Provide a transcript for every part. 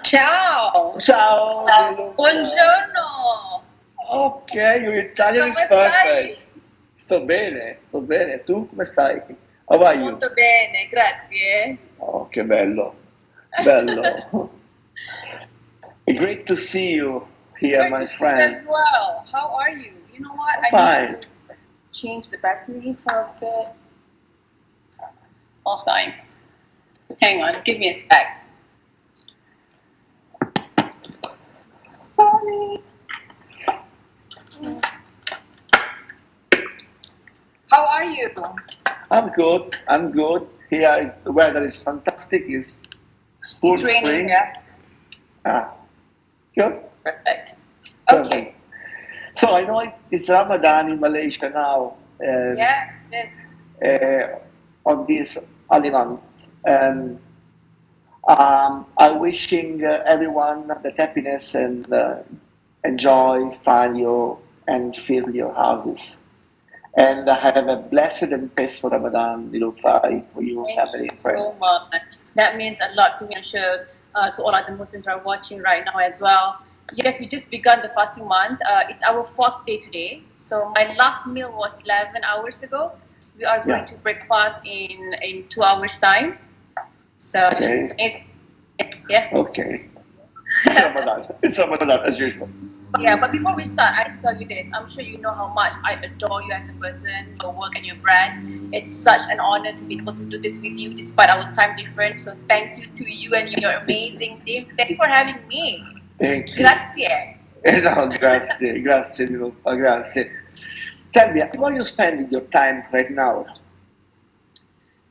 Ciao! Ciao, Neelofa. Buongiorno! Ok, your Italian is Come perfect. stai? Sto bene. Tu come stai? How are you? Molto bene, grazie. Oh, che bello, bello. Great to see you here, Great my to see you friend. as well. How are you? You know what? I need Fine. to change the battery for a bit. Hold on. Hang on, give me a sec. Sorry. How are you? I'm good. I'm good. Here, the weather is fantastic. It's full It's raining spring. here. Ah, good. Perfect. Perfect. Okay. So I know it's Ramadan in Malaysia now, and Yes. on this holy month, and I'm wishing everyone that happiness and enjoy, find you, and fill your houses. And have a blessed and peaceful Ramadan, Nilofa, for you, Thank family, you and friends. so much. That means a lot to me. I'm sure to all other Muslims who are watching right now as well. Yes, we just begun the fasting month. It's our fourth day today. So my last meal was 11 hours ago. We are going Yeah. to break fast in 2 hours time. So Okay. it's amazing. Yeah. Okay. It's Ramadan. It's Ramadan as usual. Yeah, but before we start, I have to tell you this. I'm sure you know how much I adore you as a person, your work and your brand. It's such an honor to be able to do this with you despite our time difference. So thank you to you and your amazing team. Thank you for having me. Thank you. Grazie. No, grazie, Nilofa, grazie. Tell me, how are you spending your time right now?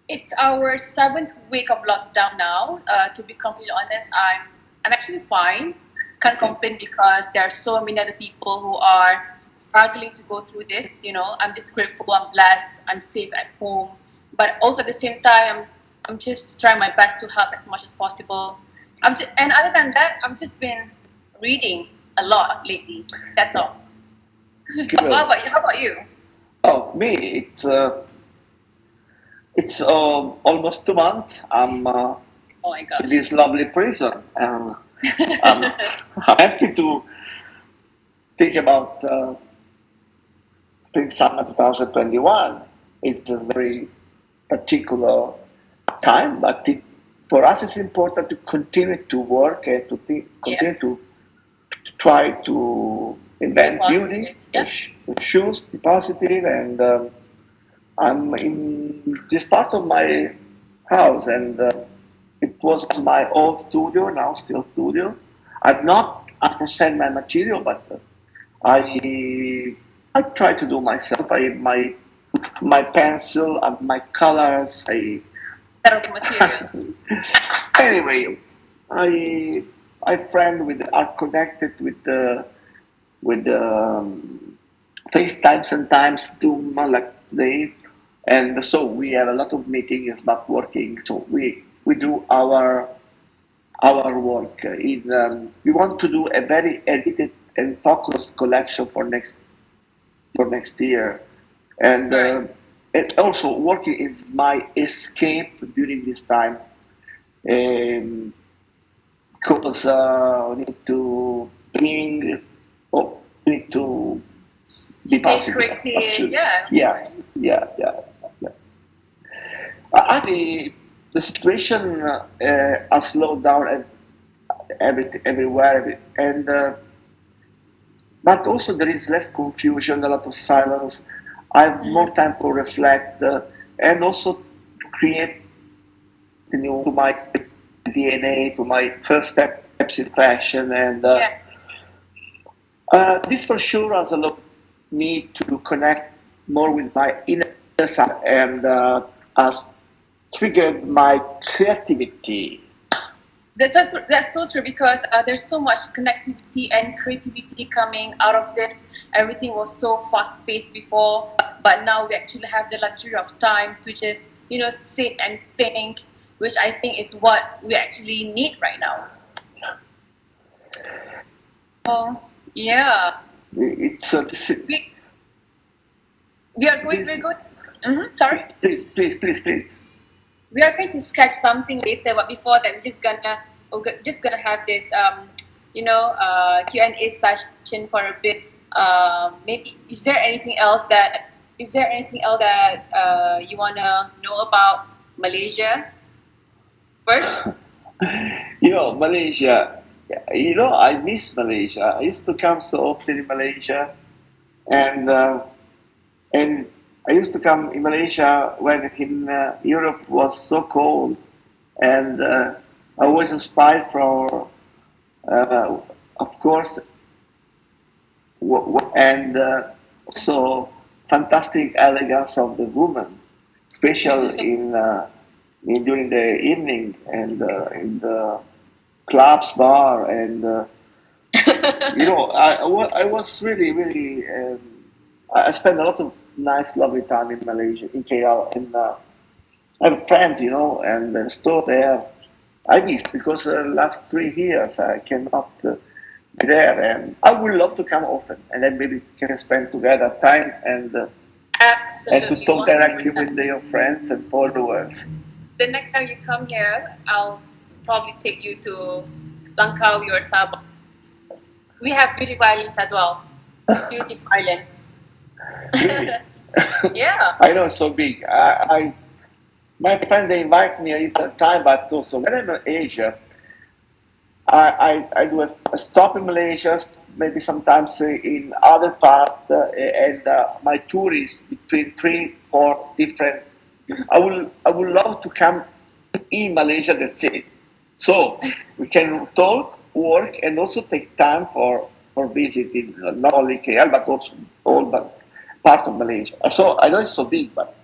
It's our 7th week of lockdown now. To be completely honest, I'm actually fine. Can't complain because there are so many other people who are struggling to go through this. I'm just grateful. I'm blessed. I'm safe at home, but also at the same time, I'm just trying my best to help as much as possible. And other than that, I've just been reading a lot lately. That's all. Good. How about you? How about you? Oh, me, it's almost 2 months. I'm Oh my in gosh. this lovely prison, and I'm happy to think about spring summer 2021. It's a very particular time, but for us it's important to continue to work and to continue to try to invent beauty, Yeah. choose, be positive, and I'm in this part of my house, and it was my old studio, now still studio. I've not 100% my material, but I I try to do myself. My pencil and my colors. Set of the materials. Anyway, I friend with are connected with the FaceTime sometimes Zoom like today, and so we have a lot of meetings but working. So we do our work. We want to do a very edited and focused collection for next year, and Right. it also working is my escape during this time. Um, because we need to bring, oh, we need to be Stay positive. creative. Actually, Yeah, of yeah, course. yeah, yeah. yeah. The situation has slowed down everywhere, and but also there is less confusion, a lot of silence. I have more time to reflect and also to create new to my DNA, to my first steps in fashion, and Yeah. this for sure has allowed me to connect more with my inner side and has triggered my creativity. That's so true because there's so much connectivity and creativity coming out of this. Everything was so fast paced before, but now we actually have the luxury of time to just sit and think, which I think is what we actually need right now. Oh yeah, It's we we are going. We're this. going. Sorry. Please. We are going to sketch something later, but before that, we're just gonna just gonna have this Q&A session for a bit. Maybe is there anything else that you wanna know about Malaysia first? Malaysia. I miss Malaysia. I used to come so often in Malaysia, and and I used to come in Malaysia when in Europe was so cold, and I was inspired for, uh, of course, and also fantastic elegance of the woman, special in during the evening and in the clubs, bar, and I was really, really. I spent a lot of nice, lovely time in Malaysia, in KL, and I have friends, and still there. I miss because last 3 years I cannot be there, and I would love to come often, and then maybe can spend together time and to Absolutely, talk directly 100%. with your friends and followers. The next time you come here, I'll probably take you to Langkawi or Sabah. We have beauty islands as well. Beautiful islands. Really, Yeah. I know it's so big. My friend they invite me a little time, but also when I'm in Asia, I do a stop in Malaysia, maybe sometimes in other part, and my tour is between 3, 4 different. I would love to come in Malaysia. That's it. So we can talk, work, and also take time for visiting not only KL but also all but part of Malaysia. So I know it's so big, but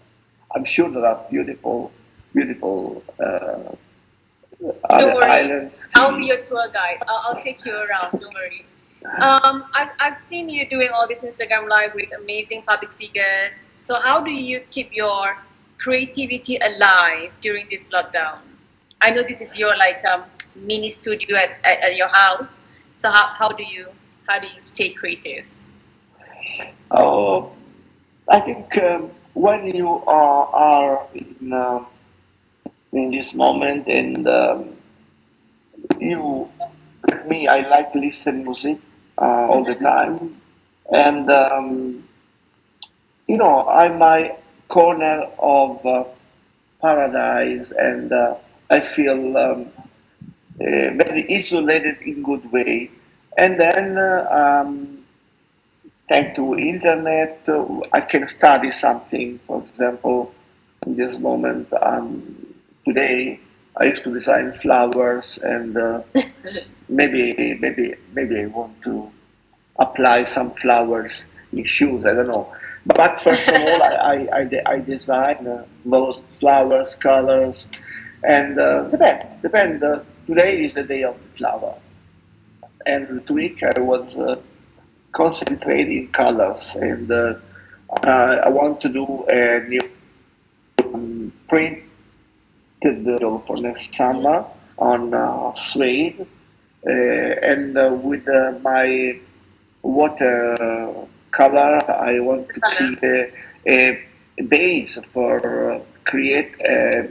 I'm sure there are beautiful, beautiful Don't other worry. islands, I'll be sea. your tour guide. I'll take you around. Don't worry. I've seen you doing all this Instagram live with amazing public figures. So how do you keep your creativity alive during this lockdown? I know this is your mini studio at your house. So how do you stay creative? Oh, I think when you are in this moment, and you, like me, I like to listen music all the time, and I'm my corner of paradise, and I feel very isolated in good way, and then thanks to internet, I can study something. For example, in this moment, today I used to design flowers, and maybe I want to apply some flowers in shoes. I don't know. But first of all, I design those flowers, colors, and depend. Today is the day of the flower, and this week I was concentrating colors, and I want to do a new printed for next summer on suede, and with my watercolor, I want to Color. create a base for create a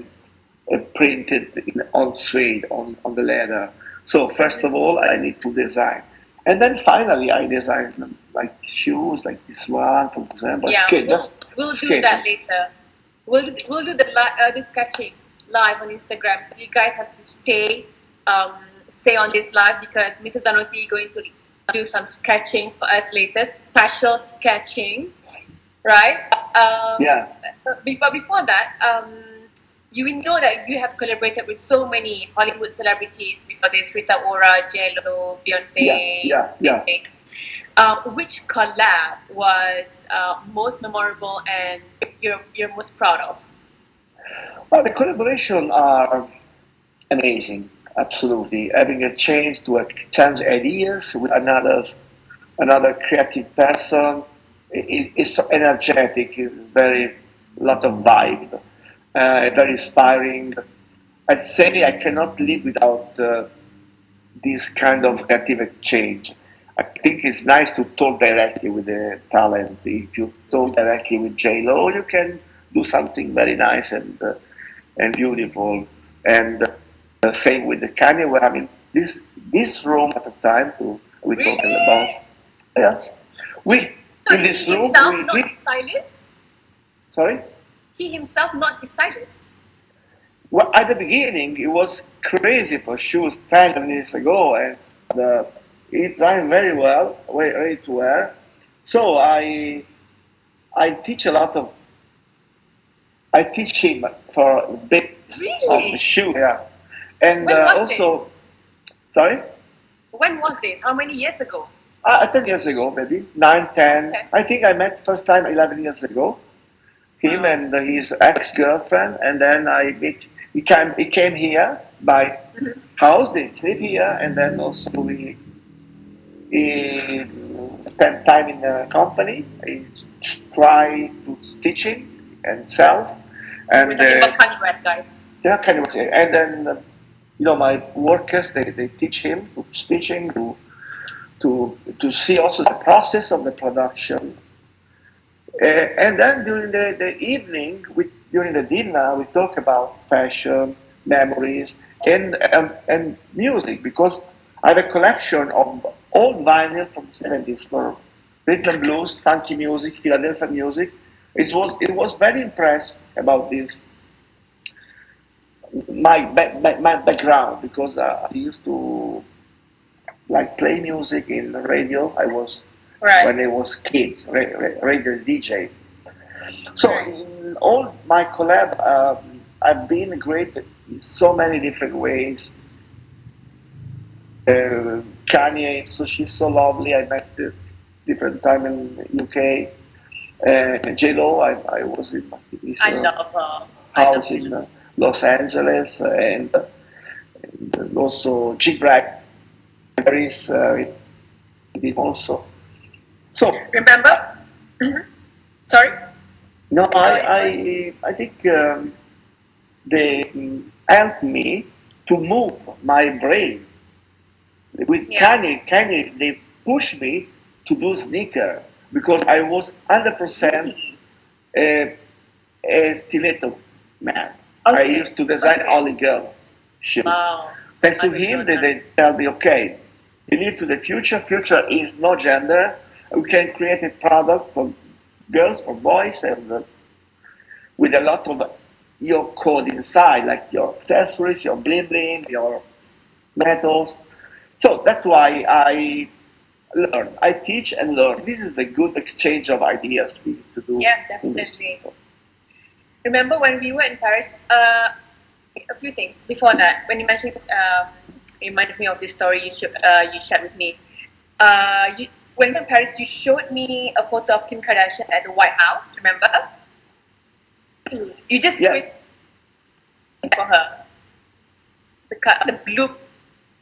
printed on suede on the leather. So first of all, I need to design, and then finally I design like shoes, like this one, for example, Yeah, just we'll do that sketches. later. We'll do the sketching live on Instagram. So you guys have to stay on this live because Mrs. Zanotti is going to do some sketching for us later. Special sketching, right? Yeah, But before that, you will know that you have collaborated with so many Hollywood celebrities before this: Rita Ora, J Lo, yeah, Beyonce, yeah, yeah. Big. Which collab was most memorable and you're most proud of? Well, the collaboration are amazing. Absolutely, having a chance to exchange ideas with another creative person is so energetic. It's very lot of vibe, very inspiring. I'd say I cannot live without this kind of creative exchange. I think it's nice to talk directly with the talent. If you talk directly with J Lo, you can do something very nice and beautiful. And Same with the Kanye. We're having this room at the time. We're talking about. Really? Yeah, we So in he this room himself we not did. the stylist? Sorry. He himself not the stylist? Well, at the beginning, it was crazy for shoes 10 years ago, and he designed very well, ready to wear. So I teach a lot of I teach him for bits of the Really? shoe, yeah, and When was this? also sorry, When was this? How many years ago? 10 years ago, maybe 9, 10. Okay. I think I met first time 11 years ago. Him Wow. and his ex-girlfriend, and then he came here by house. They live here, and then also he spent time in the company. He tried to teaching and sell, We're and talking about Kanye West, guys. yeah, kind of. And then my workers they teach him to stitching to see also the process of the production. And then during the evening, during the dinner, we talk about fashion, memories, and music because I have a collection of old vinyl from the 70s for rhythm and blues, funky music, Philadelphia music. It was very impressed about this my background because I used to like play music in the radio. I was Right. when I was kids, radio DJ. So Right. in all my collab, I've been great in so many different ways. Kanye, so she's so lovely. I met different time in UK. J-Lo, I was in his I love her. I love house in Los Angeles, and also G Bragg, Paris, did also. So Remember? Mhm. Sorry? no, Go ahead, go ahead. I think they helped me to move my brain. With Yeah. Kanye, they pushed me to do sneaker because I was 100% Really? a, a stiletto man. I Okay. used to design Okay. only girl shoes. Wow. Thanks I to didn't know him, they, that. they tell me, okay, you need to the future. Future is no gender. We can create a product for girls, for boys, and with a lot of your code inside, like your accessories, your bling bling, your metals. So that's why I learn. I teach and learn. This is the good exchange of ideas we need to do Yeah, in this. definitely. Remember when we were in Paris? A few things before that. When you mentioned this, it reminds me of this story you shared with me. When we were in Paris, you showed me a photo of Kim Kardashian at the White House. Remember? You just Yeah, created for her the blue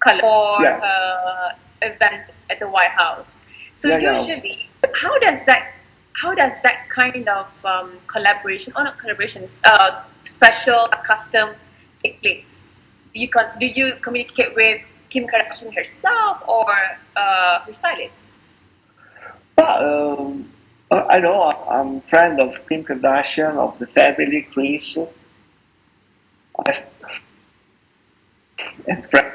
color for yeah, her event at the White House. So yeah, yeah. usually, how does that kind of collaboration or not collaborations special custom take place? Do you communicate with Kim Kardashian herself or her stylist? But I know I'm friend of Kim Kardashian, of the family, Chris, and friend,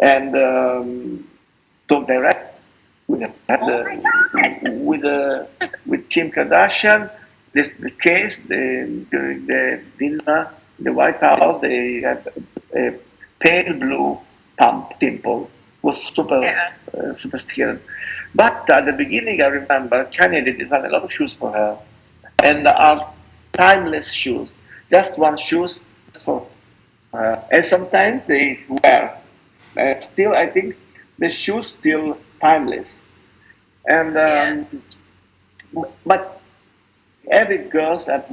and talk direct with Oh my god! with Kim Kardashian. The case during the dinner in the White House, they had a pale blue pump simple was Yeah, super scared. But at the beginning, I remember Kanye did design a lot of shoes for her, and are timeless shoes. Just one shoes for her, and sometimes they wear. Still, I think the shoes still timeless. And yeah, but every girls have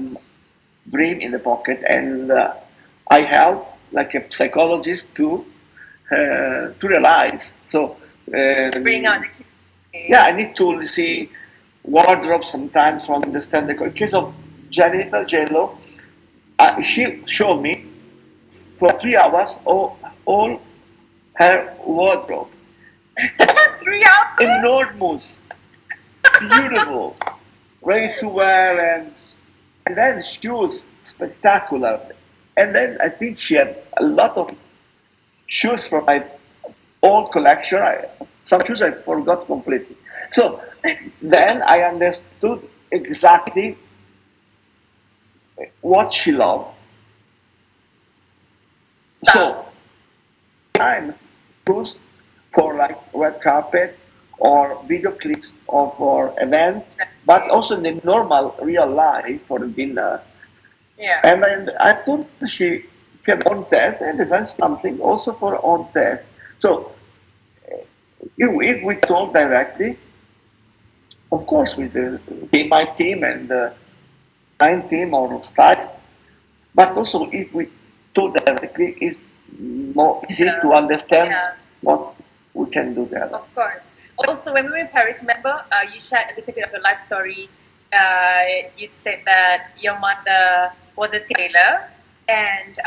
dream in the pocket, and I help like a psychologist to realize. So to bring out um, the yeah, I need to see wardrobe sometimes to understand the. In case of Jennifer Jello, she showed me for 3 hours all her wardrobe, 3 hours. enormous, beautiful, ready to wear, and then shoes spectacular. And then I think she had a lot of shoes from my old collection. Some shoes I forgot completely. So then I understood exactly what she loved. Style. So times shoes for like red carpet or video clips or for events, but also in the normal real life for dinner. Yeah. And then I thought she had own test and designed something also for own test. So if we talk directly, of course with my team and nine team or styles, but also if we talk directly, it's more easy to Yeah. understand Yeah. what we can do there. Of course. Also, when we were in Paris, remember, you shared a little bit of your life story. You said that your mother was a tailor, and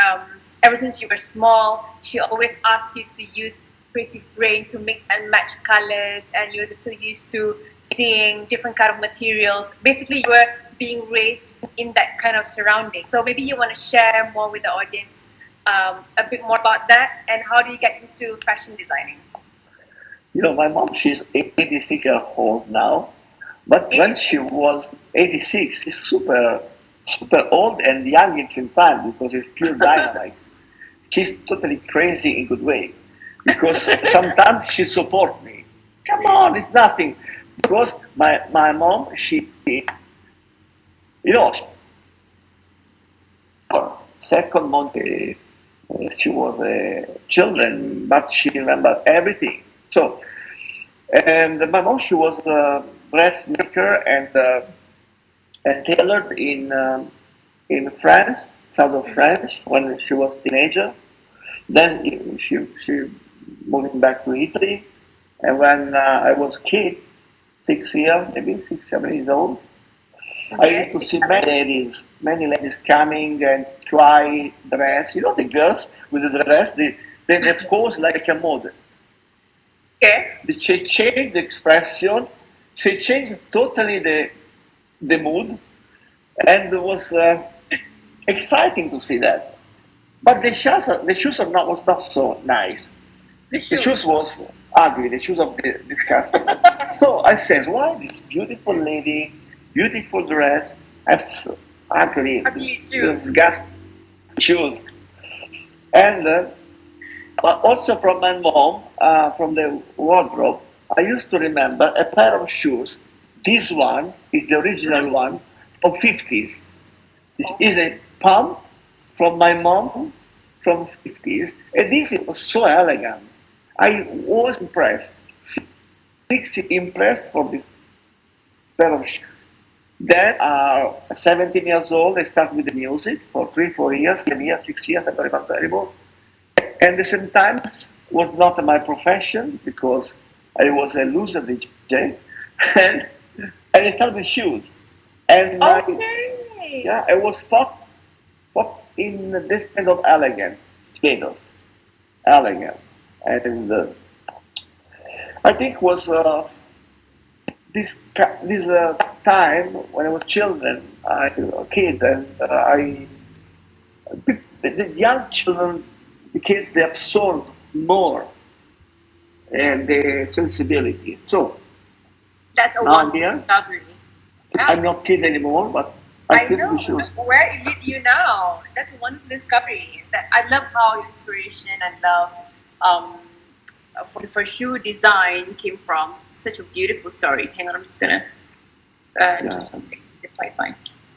ever since you were small, she always asked you to use creative brain to mix and match colors, and you're so used to seeing different kind of materials. Basically, you were being raised in that kind of surrounding. So maybe you want to share more with the audience a bit more about that, and how do you get into fashion designing? You know, my mom, she's 86 years old now, but when she 86. was 86, she's super old and young at the same time because it's pure dynamite. She's totally crazy in good way because sometimes she support me. Come on, it's nothing. Because my mom, you know, second month she was children, but she remembered everything. So, and my mom, she was a dressmaker and tailored in France, south of France, when she was teenager. Then she moving back to Italy, and when I was kid, 6 years, maybe 6, 7 years old, I used Okay, to six, see seven. many ladies coming and try dress. You know, the girls with the dress, they pose like a model. Okay. She changed the expression. She changed totally the mood, and it was exciting to see that. But the shoes are not was not so nice. The The shoes shoes. was ugly. The shoes of this customer. So I says, why this beautiful lady, beautiful dress, has ugly, Ugly shoes. disgusting shoes? And but also from my mom, from the wardrobe, I used to remember a pair of shoes. This one is the original one from 50s. It is Okay. a pump from my mom from 50s, and this was so elegant. I was impressed, impressed for this pair of shoes. Then, 17 years old, I started with the music for 3, 4 years, 10 years, 6 years, I don't remember anymore. And at the same time, was not my profession because I was a loser DJ, and, and I started with shoes. And my, Okay. yeah, I was pop in this kind of elegant status, elegant. And I think was this time when I was children, I a kid, and the young children, the kids, they absorb more and the sensibility. So That's a now I'm wonderful here. discovery. I'm Yeah. not kid anymore, but I I still do know. shoes. Look where it lead you now. That's a wonderful discovery. That I love how your inspiration and love for shoe design came from. Such a beautiful story. Hang on, I'm just gonna do Yeah, something if I find.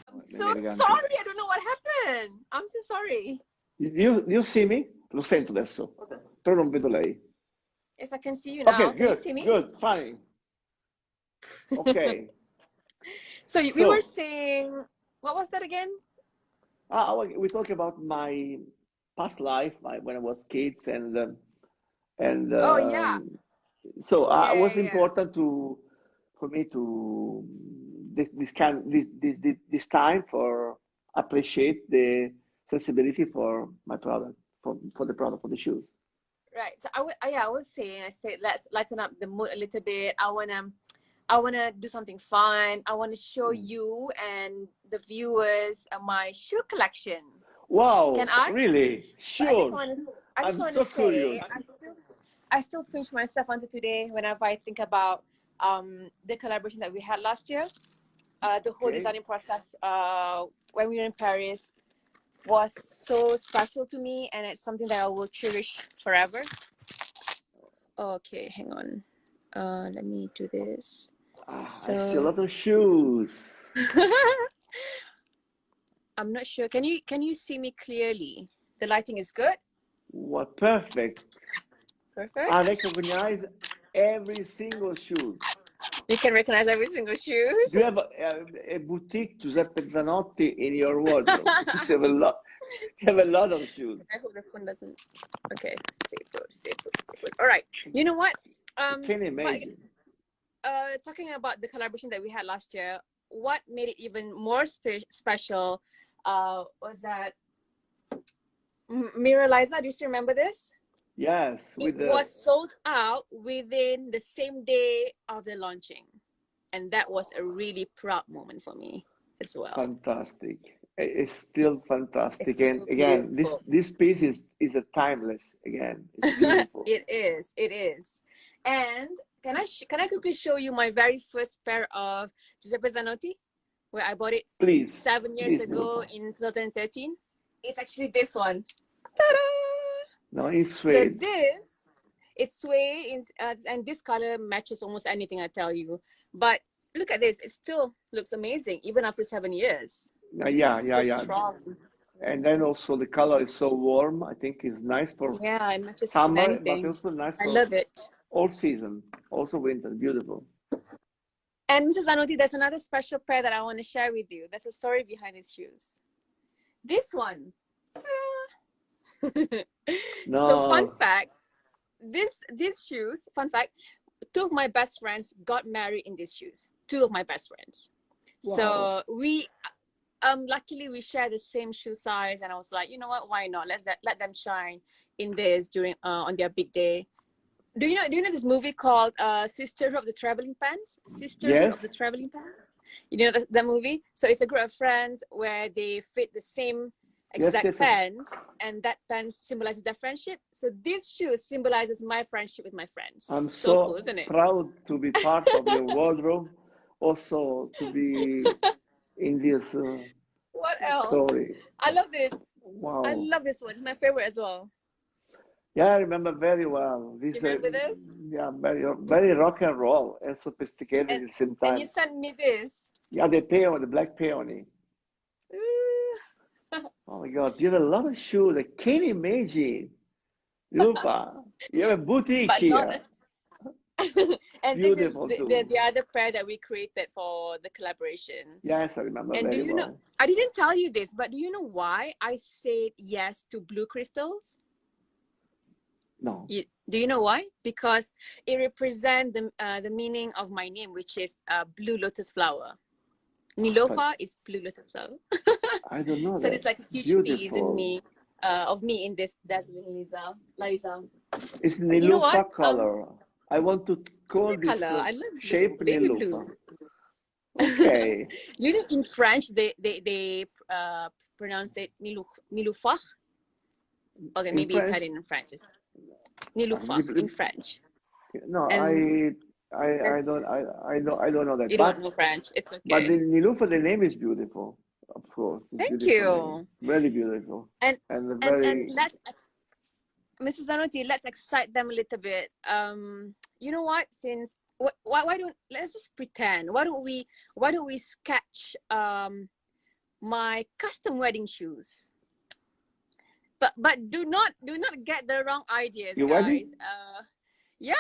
I'm le so mie elegante. sorry. I don't know what happened. I'm so sorry. You see me? Lo sento adesso, però non vedo lei. Yes, I can see you Okay, now. Can you good, see me? good, fine. Okay, So we were so saying, what was that again? we talk about my past life, when I was kids, and Oh yeah, so it yeah, was yeah, yeah. important for me to this time for appreciate the sensibility for my product for the product for the shoes. Right. So yeah, I was saying, I said, let's lighten up the mood a little bit. I wanna do something fun. I wanna show Mm. you and the viewers my shoe collection. Can Wow, I? really? So I just Sure. want to. I just I'm want to so say, curious. I still pinch myself onto today whenever I think about the collaboration that we had last year. The whole Okay. designing process when we were in Paris was so special to me, and it's something that I will cherish forever. Okay, hang on. Let me do this. I see a So lot of shoes. I'm not sure. Can you see me clearly? The lighting is good. What perfect. Perfect. I recognize every single shoe. You can recognize every single shoes. Do you have a boutique Giuseppe Zanotti in your wardrobe? Because you have a lot of shoes. I hope the phone doesn't. Okay, stay put, stay put, stay put. All right. You know what? I can But imagine. talking about the collaboration that we had last year, what made it even more special was that Mira Liza, do you still remember this? Yes, It with was the sold out within the same day of the launching. And that was a really proud moment for me as well. fantastic. It's still fantastic. It's And so again, this beautiful. this piece is a timeless. Again, it's beautiful. It is. It is. And can I quickly show you my very first pair of Giuseppe Zanotti, where I bought it Please, 7 years please, ago Neelofa. in 2013? It's actually this one. Ta-da! No, in So suede. this, it's suede, and this color matches almost anything I tell you. But look at this; it still looks amazing even after 7 years. Yeah, It's yeah, still yeah. strong. And then also the color is so warm. I think it's nice for Yeah, it matches with summer, but anything. also nice I for love it. all season. Also winter. Beautiful. And Mrs. Zanotti, there's another special pair that I want to share with you. There's a story behind these shoes. This one. So fun No, fact, these shoes, fun fact, two of my best friends got married in these shoes. Two of my best friends. wow. So we luckily we share the same shoe size, and I was like, you know what, why not? Let them shine in this during on their big day. Do you know this movie called Sisterhood of the Traveling Pants? Sisterhood of the Yes, Traveling Pants? You know the movie? So it's a group of friends where they fit the same yes, exact yes, yes. pants, and that pants symbolizes their friendship. So this shoe symbolizes my friendship with my friends. I'm So cool, so isn't it? proud to be part of your wardrobe. Also to be in this What else? story. I love this. I Wow. love this one. It's my favorite as well. Yeah, I remember very well. You This, remember this? yeah, very rock and roll and sophisticated And at the same and you time. sent me this. Yeah, the peony, the black peony. Ooh. Oh my God, you have a lot of shoes. I can't imagine. Lupa, you have a boutique But not. here. And this is Beautiful the too. other pair that we created for the collaboration. Yes, I remember And do very you know? well. I didn't tell you this, but do you know why I said yes to blue crystals? No, Do you know why? Because it represents the meaning of my name, which is blue lotus flower. but Neelofa is blue lotus flower. I don't know So that. there's like a huge piece in Beautiful. me, of me in this dazzling Liza. It's You know what? Neelofa color. I want to It's my call this color. I love blue, shape baby Neelofa. blue. Okay. You know, in French, they pronounce it Neelofa. Okay, In maybe you French, had it in French. It's uh, Neelofa in French. no, And I that's, don't, I don't know that. you don't know French. It's But okay. the Nilufa, the name is beautiful. Of course, it's Thank beautiful name. you. Very beautiful. And And and very, Mrs. Zanotti, let's excite them a little bit. You know what? Since why don't let's just pretend? Why don't we sketch my custom wedding shoes? But do not get the wrong ideas, you ready? guys. Yeah,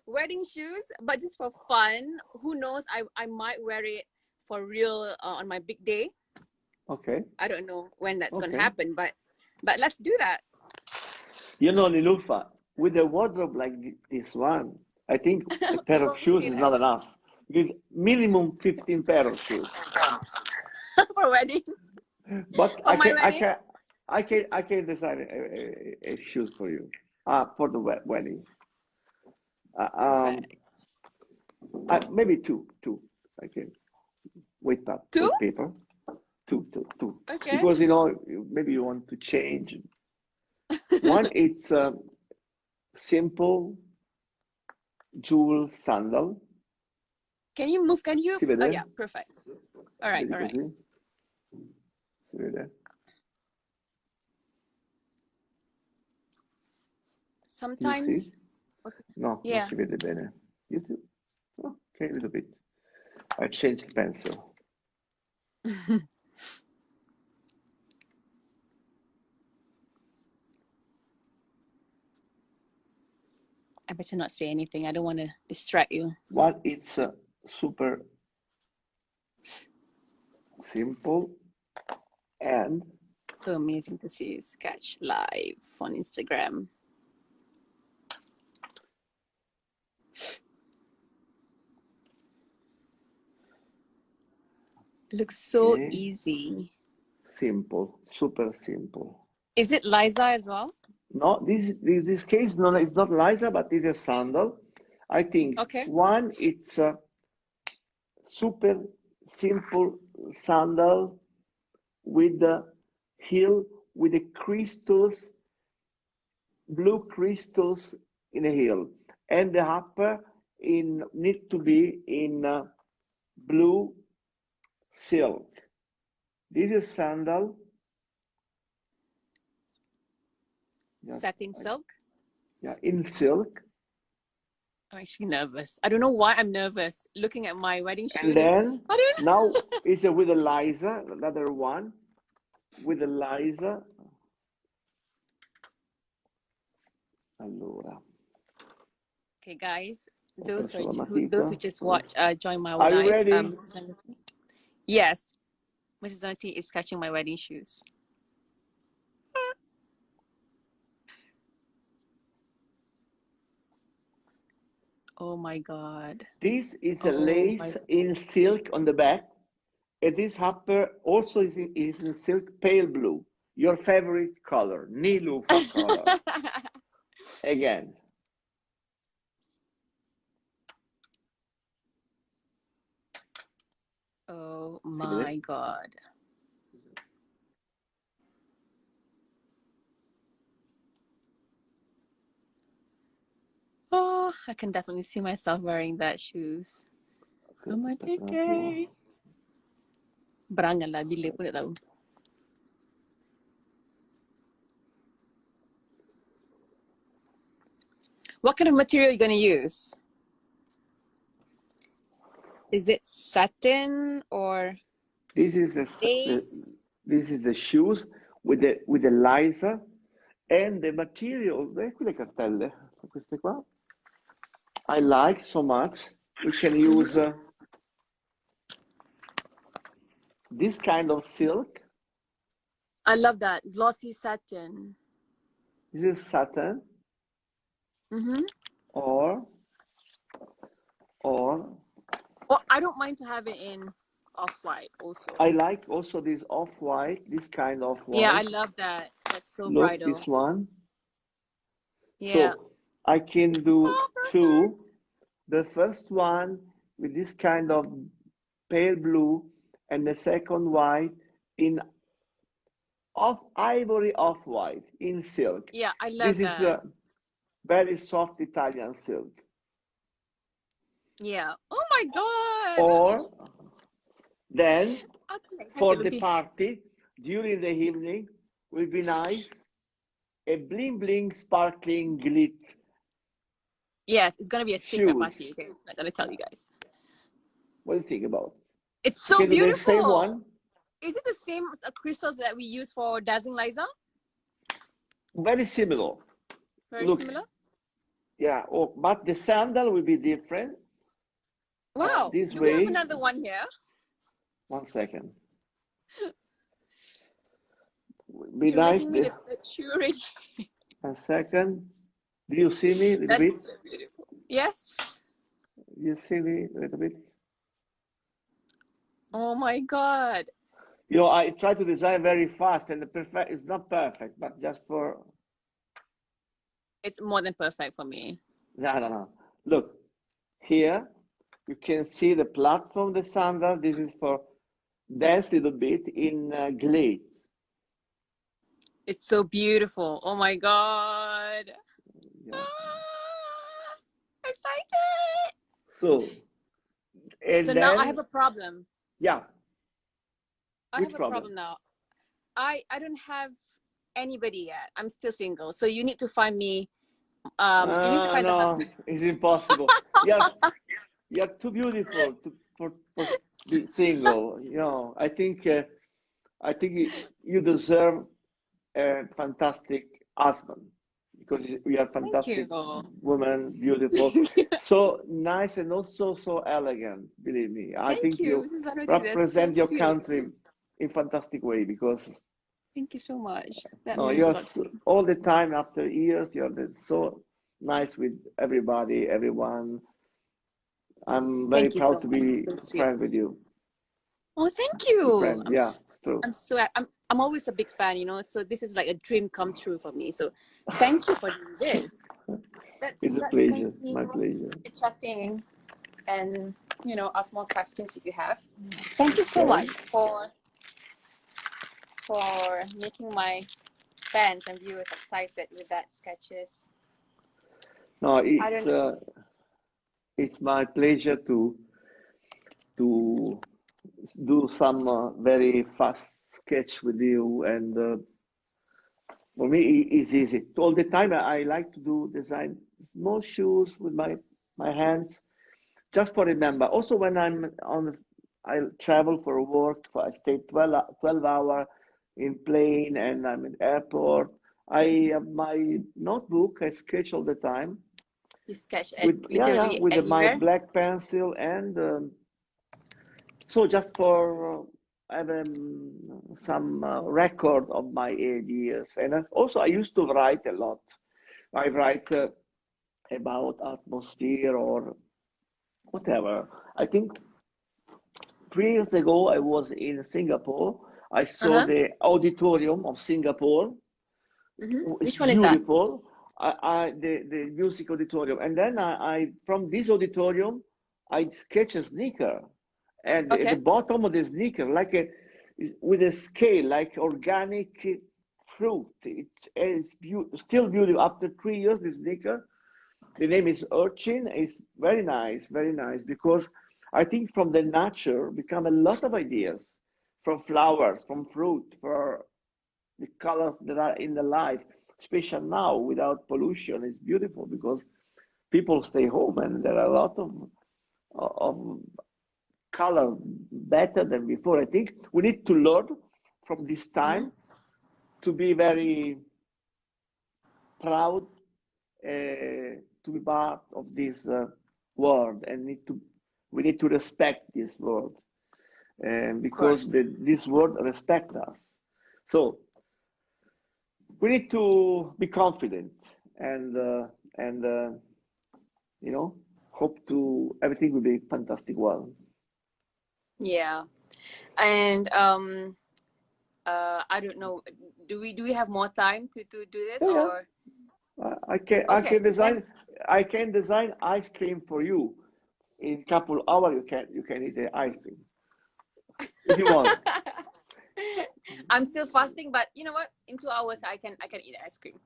wedding shoes, but just for fun. Who knows? I might wear it for real on my big day. Okay, I don't know when that's gonna okay. happen, but let's do that. You know, Nilufa, with a wardrobe like this one, I think a pair You of won't shoes see is that not enough. Because minimum 15 pair of shoes. for wedding. But For my wedding. I can design a shoes for you. For the wedding. Uh, um, Perfect. maybe two. I can wait up Two? with paper. Two. Okay. Because maybe you want to change. One, it's a simple jewel sandal. Can you move? Can you? Si Oh, vede? yeah, perfect. All right, Vedi all right. così? Si vede? Do you see? Sometimes, okay. No, non Yeah. si vede bene. You do? Oh, okay, a little bit. I changed pencil. I better not say anything. I don't want to distract you. One, it's super simple and So amazing to see you sketch live on Instagram. Looks so okay, easy. simple, super simple. Is it Liza as well? No, this case no, it's not Liza, but it's a sandal. I think Okay. one, it's a super simple sandal with the heel with the crystals, blue crystals in the heel, and the upper in need to be in blue silk. This is sandal. Just, Satin silk. yeah, in silk. I'm actually nervous. I don't know why I'm nervous. Looking at my wedding And shoes. then I don't. now is with Eliza, another one with Eliza. Allora, Okay, guys. ho perso la matita. Those who just watch, join my Are you live. ready? Mrs. Zanotti. Yes, Mrs. Zanotti is catching my wedding shoes. Oh my God. This is a Oh my lace God. in silk on the back. And this upper also is in silk pale blue. Your favorite color, Neelofa color. Again. Oh Si vede? my God. Oh, I can definitely see myself wearing that shoes. Ok, On my aspetta big un day. attimo. Berangan lah bila pun tak tahu. What kind of material are you going to use? Is it satin or This is lace? this is the shoes with the Liza and the material. Qui le cartelle, queste qua. I like so much. We can use this kind of silk. I love that. Glossy satin. This is satin Mm-hmm. or or Or I don't mind to have it in off-white also. I like also this off-white, this kind of Yeah, I white. love that. That's so Look, bridal. this one. Yeah. So I can do Oh, two. perfect. The first one with this kind of pale blue, and the second white in off ivory off white in silk. Yeah, I This love is that. a very soft Italian silk. Yeah. Oh my God. Or then Aku for excited the lebih. party during the evening will be nice a bling bling sparkling glit Yes, it's gonna be a secret shoes. party. Okay, I'm not gonna tell you guys. What do you think about? It's You so can do the same beautiful. one. Is it the same crystals that we use for Dazzling Liza? Very similar. Very Looks, similar. yeah. Oh, but the sandal will be different. Wow. This Do we have way. another one here? 1 second. Be You're nice. making me the shoe ready. A second. Do you see me a little That bit? is so beautiful. Yes. You see me a little bit? Oh my God. You know, I try to design very fast, and the perfect is not perfect, but just for It's more than perfect for me. no. Look here. You can see the platform, the sandal. This is for dance a little bit in glade. It's so beautiful. Oh my God. Yeah. Ah, excited. So, So and now I have then, a problem. yeah, I have which a problem? problem now. I don't have anybody yet. I'm still single. So you need to find me. You need to find the husband. No, it's impossible. You're too beautiful for be single. You know, I think you deserve a fantastic husband because you are Thank fantastic you. woman, beautiful, so nice and also so elegant. Believe me, I Thank think you, you Mrs. Zanotti. That's so represent your sweet of country you. in fantastic way because Thank you so much. That no, means a lot to me. all the time after years so nice with everybody, everyone. I'm very Thank you proud so to much. be So sweet. friend with you. Oh, thank Be you. friend, yeah, true. I'm always a big fan, you know. So this is like a dream come true for me. So thank you for doing this. It's a Let's pleasure, my continue pleasure. chatting and ask more questions if you have. Thank you so Okay. much for making my fans and viewers excited with that sketches. No, I don't know. it's my pleasure to do some very fast sketch with you, and for me it's easy. All the time I like to do design small shoes with my hands, just for remember. Also, when I travel for work. I stay 12 hour in plane, and I'm in airport. I have my notebook. I sketch all the time You sketch with literally with my anywhere. black pencil, and so just for have some record of my ideas. And also I used to write a lot. I write about atmosphere or whatever. I think 3 years ago I was in Singapore. I Uh saw huh. the auditorium of Singapore. It's Which one is that? beautiful. The music auditorium, and then I from this auditorium, I sketch a sneaker, and at the Okay. bottom of the sneaker, like a with a scale, like organic fruit. It's still beautiful after 3 years. The sneaker, the name is Urchin. It's very nice because I think from the nature become a lot of ideas from flowers, from fruit, for the colors that are in the life, especially now without pollution, is beautiful because people stay home and there are a lot of color better than before. I think we need to learn from this Mm-hmm. time to be very proud to be part of this world and we need to respect this world Of because course. this world respect us. So we need to be confident and you know hope to everything will be fantastic well. Yeah. And I don't know. Do we have more time to do this Yeah, yeah. or I can okay? design Then ice cream for you in couple hours. You can eat the ice cream if you want. I'm still fasting, but you know what? In 2 hours, I can eat ice cream.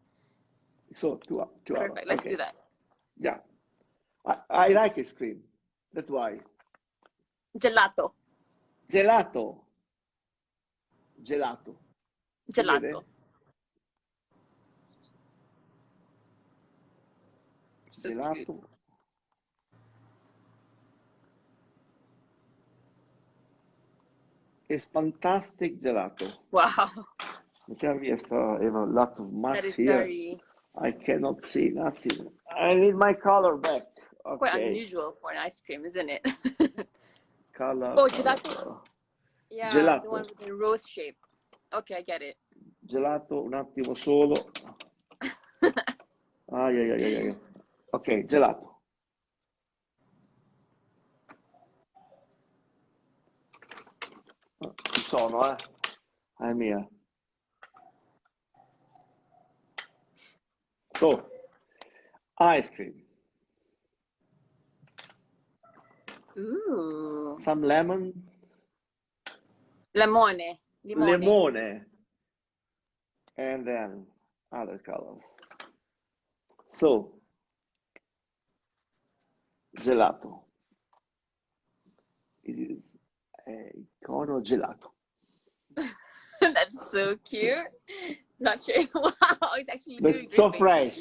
So 2 hours. Perfect. Let's do Okay. that. Yeah. I like ice cream. That's why. Gelato. Gelato. Gelato. Si Gelato. vede? So cute. Gelato. It's fantastic gelato. Wow. I have a lot of That mass is here. very I cannot see nothing. I need my color back. quite Okay. unusual for an ice cream, isn't it? Color, Oh, color, gelato. color. Yeah, the one Gelato. with the rose shape. Okay, I get it. Gelato, un attimo solo. Ah, yeah, yeah, yeah, yeah, yeah. Ok, gelato. Ci sono, eh. I'm here. So, ice cream. Ooh. Some lemon. Limone. Limone. Limone. and then other colors. So, gelato. It is a cono gelato. That's so cute. Not sure. Wow, it's actually But literally it's so dripping. fresh.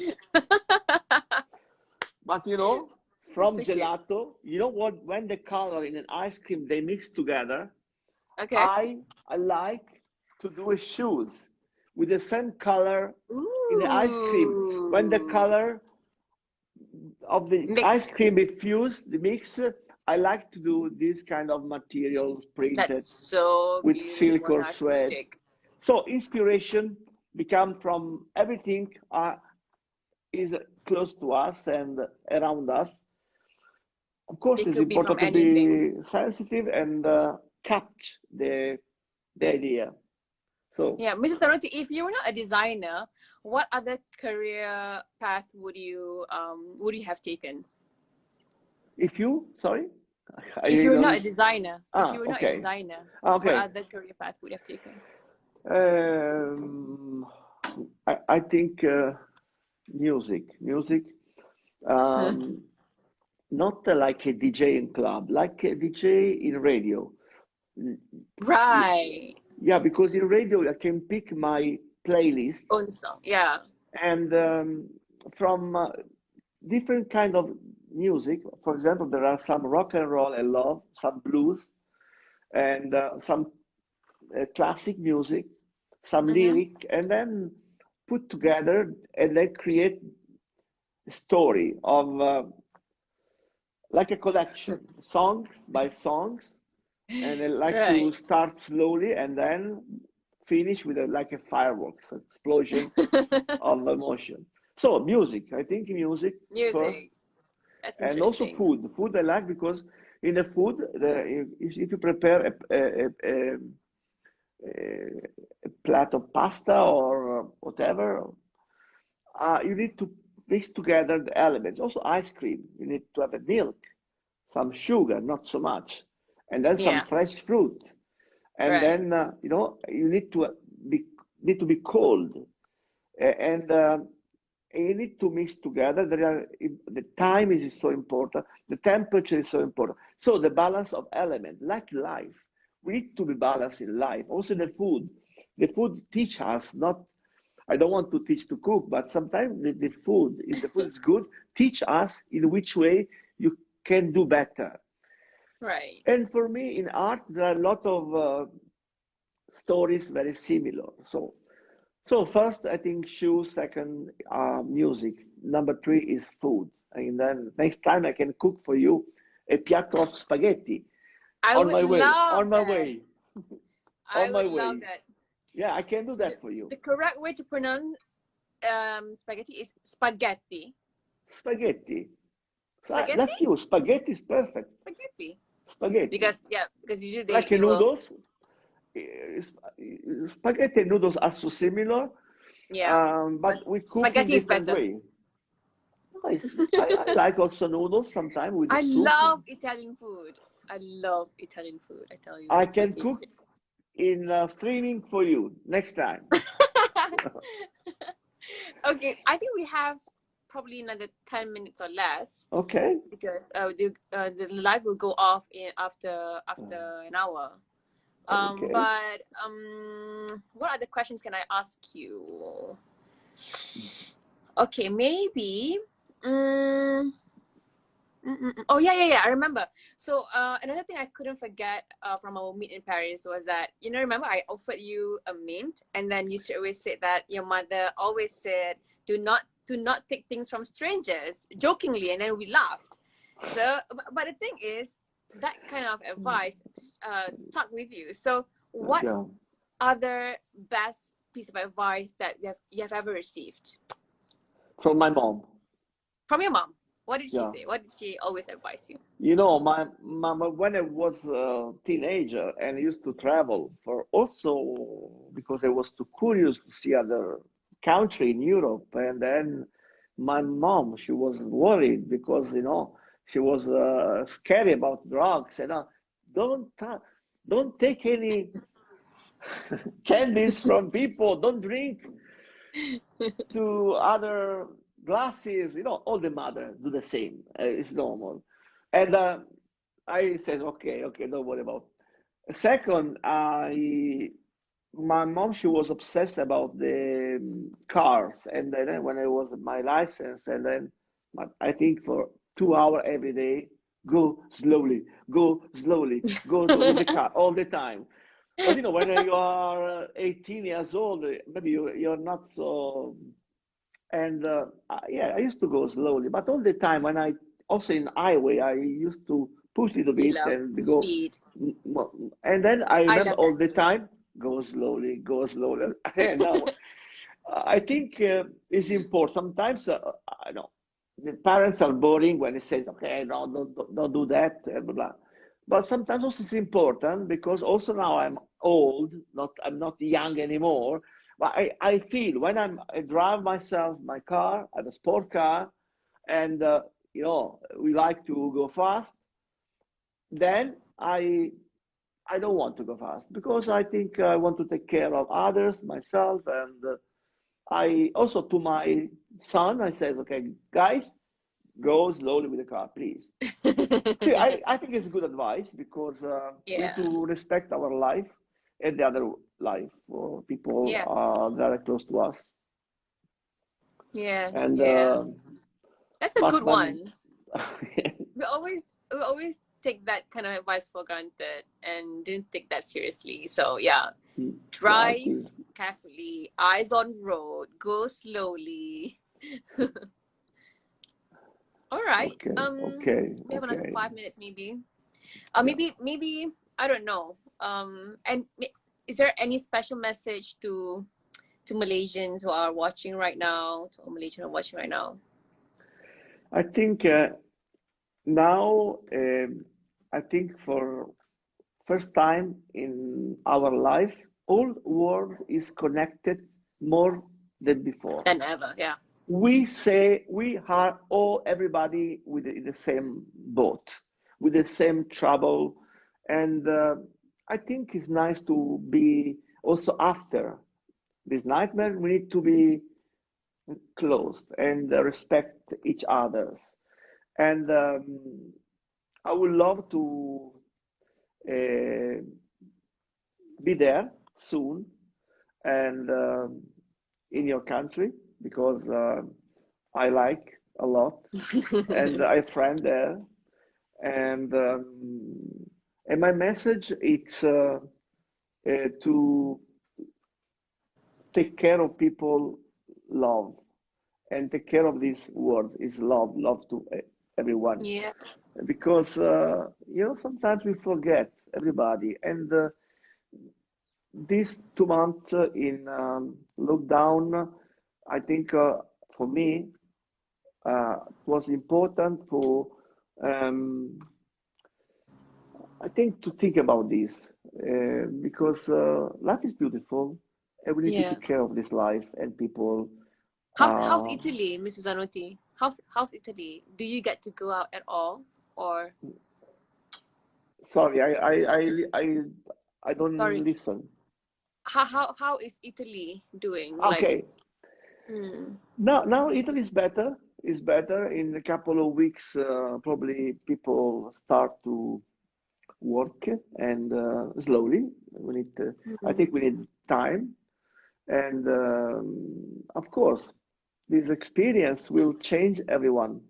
But It's from so cute. gelato, you know what? When the color in an ice cream they mix together, Okay. I like to do a shoes with the same color in the ice cream. When the Ooh. color of the ice Mix. cream is fused, the mix, I like to do this kind of materials That's printed so with beautiful silk and or sweat. artistic. So inspiration become from everything is close to us and around us. Of course, It it's could be from important to anything. be sensitive and catch the idea. So, Yeah, Mrs. Zanotti, if you were not a designer, what other career path would you have taken? if you, sorry, I If you really were not a don't. designer, if you were not a Okay, designer, what okay. other career path would you have taken? Um, I think music. Um, not like a DJ in club, like a DJ in radio. Right. Yeah, because in radio I can pick my playlist Own song. Yeah. and from different kind of music. For example, there are some rock and roll I love, some blues, and some classic music, some Mm-hmm. lyric, and then put together and then create a story of like a collection, songs by songs, and I like to Right. start slowly and then finish with like a fireworks explosion of emotion. So music, I think music first, Music. That's and also interesting. food. Food I like because in the food, if you prepare a plate of pasta or whatever, you need to mix together the elements. Also ice cream, you need to have a milk, some sugar, not so much, and then some Yeah. fresh fruit, and Right. then you be need to be cold, and you need to mix together. The time is so important. The temperature is so important. So the balance of element, like life, we need to be balanced in life. Also the food teach us not. I don't want to teach to cook, but sometimes the food, if the food is good, teach us in which way you can do better. Right. And for me, in art, there are a lot of stories very similar. So first, I think shoes. Second, music. Number three is food. And then next time I can cook for you a piatto of spaghetti I on would my way. On love my that. way. I On my would love way. that. Yeah, I can do The, that for you. the correct way to pronounce spaghetti is spaghetti. Spaghetti. So Spaghetti? that's you. Spaghetti is perfect. Spaghetti. Spaghetti. Because usually Like a they will. noodles. Spaghetti and noodles are so similar, Yeah. But but we cook in spaghetti is different better. way. I like also noodles sometimes with the I soup. love Italian food. I love Italian food. I tell you, I it's my can cook favorite. in streaming for you next time. Okay, I think we have probably another 10 minutes or less Okay. because the live will go off in after an hour. Okay. What other questions can I ask you? Okay, maybe. Um, Oh yeah. I remember. So another thing I couldn't forget from our meet in Paris was that remember I offered you a mint, and then you straight away said that your mother always said do not take things from strangers, jokingly, and then we laughed. So, but the thing is that kind of advice stuck with you. So, what Yeah. other best piece of advice that you have ever received From my mom. from your mom? What did she Yeah. say? What did she always advise you? My mama, when I was a teenager and I used to travel for also because I was too curious to see other country in Europe. And then my mom, she was worried because, she was scary about drugs. Don't, ta- don't take any candies from people. Don't drink. to other glasses, all the mother do the same. It's normal. And I said, okay, okay, don't worry about. Second, my mom, she was obsessed about the cars, and then when I was my license, and then I think for 2 hours every day, go slowly, go slowly with the car all the time. But when you are 18 years old, maybe you're not so. And yeah, I used to go slowly, but all the time when I also in highway, I used to push a little You bit love and the go. speed. And then I I remember love all that the too. time, go slowly, go slowly. And now I think it's important. Sometimes I know the parents are boring when they say, "Okay, no, don't do that," blah, blah. But sometimes also it's important because also now I'm old, I'm not young anymore. But I feel when I drive myself my car, I have a sport car, and we like to go fast. Then I don't want to go fast because I think I want to take care of others, myself, and I also to my son I said, okay, guys, go slowly with the car, please. See, I think it's good advice because we need Yeah. to respect our life and the other life for people Yeah. that are close to us. Yeah. And Yeah. That's a but good my one. We always we always take that kind of advice for granted and didn't take that seriously. So yeah, yeah, it drive is. carefully, eyes on road, go slowly. All right. Okay, okay, We have another okay. 5 minutes maybe. Yeah. Maybe I don't know. Is there any special message to Malaysians who are watching right now, to all Malaysians who are watching right now? I think now, I think for first time in our life, all world is connected more than before. Than ever, yeah. We say we are all everybody with the same boat, with the same trouble, and I think it's nice to be also after this nightmare. We need to be close and respect each others. And I would love to uh, be there soon and in your country because I like a lot and I have friend there and my message it's to take care of people love and take care of this world is love to everyone Yeah. because sometimes we forget everybody and these 2 months in lockdown, I think for me was important for um, I think to think about this because life is beautiful and we need to Yeah. take care of this life and people. How's Uh, Italy, Mrs. Zanotti? How's Italy? Do you get to go out at all? Or sorry, I don't sorry, listen. how is Italy doing? Like, Okay, hmm, now Italy is better. Is better in a couple of weeks. Probably people start to work and slowly. We need. I hmm, think we need time, and of course, this experience will change everyone.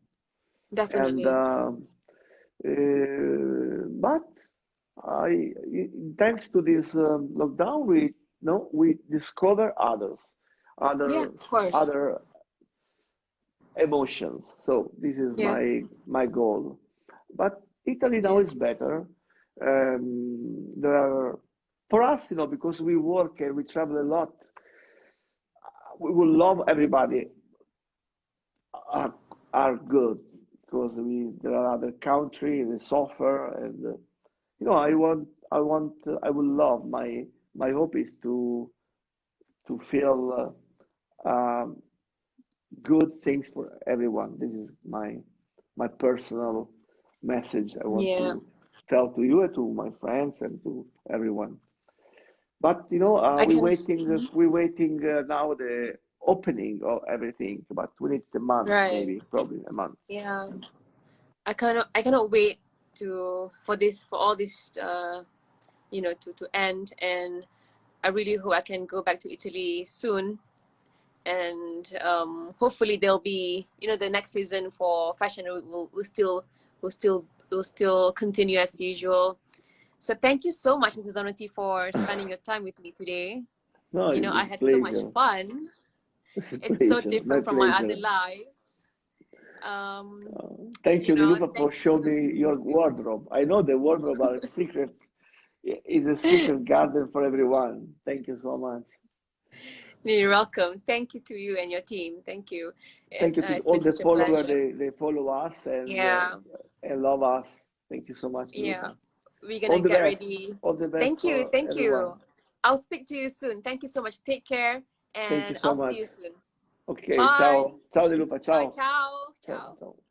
And definitely. but I, thanks to this lockdown, we discover Yeah, other, of course. other emotions. So this is Yeah, my goal. But Italy now yeah, is better. There are for us, because we work and we travel a lot. We will love everybody are are good because we there are other country they suffer and I would love my hope is to feel good things for everyone. This is my personal message I want yeah. to tell to you and to my friends and to everyone. But I can. we're waiting now opening of everything. But we need a month, Right. maybe, probably a month. Yeah. I cannot wait for all this to end, and I really hope I can go back to Italy soon, and hopefully there'll be the next season for fashion will still continue as usual. So thank you so much, Mrs. Zanotti, for spending your time with me today. No, it's I a had so much pleasure. fun. It's a It's so pleasure. My different from my other pleasure. lives. Um, Thank you, Neelofa, for Thank you showing so. me your wardrobe. I know the wardrobe are secret. Is a secret garden for everyone. Thank you so much. You're welcome. Thank you to you and your team. Thank you. Thank you to It's all been the such a followers. pleasure. They follow us Yeah, and love us. Thank you so much, yeah. Neelofa. We're All gonna the get best. ready. All the best Thank you. for Thank everyone. you. I'll speak to you soon. Thank you so much. Take care, Thank you and so I'll see much. you soon. Ok, Bye. ciao. Ciao Neelofa, Bye. ciao. Ciao. Ciao, Ciao. ciao.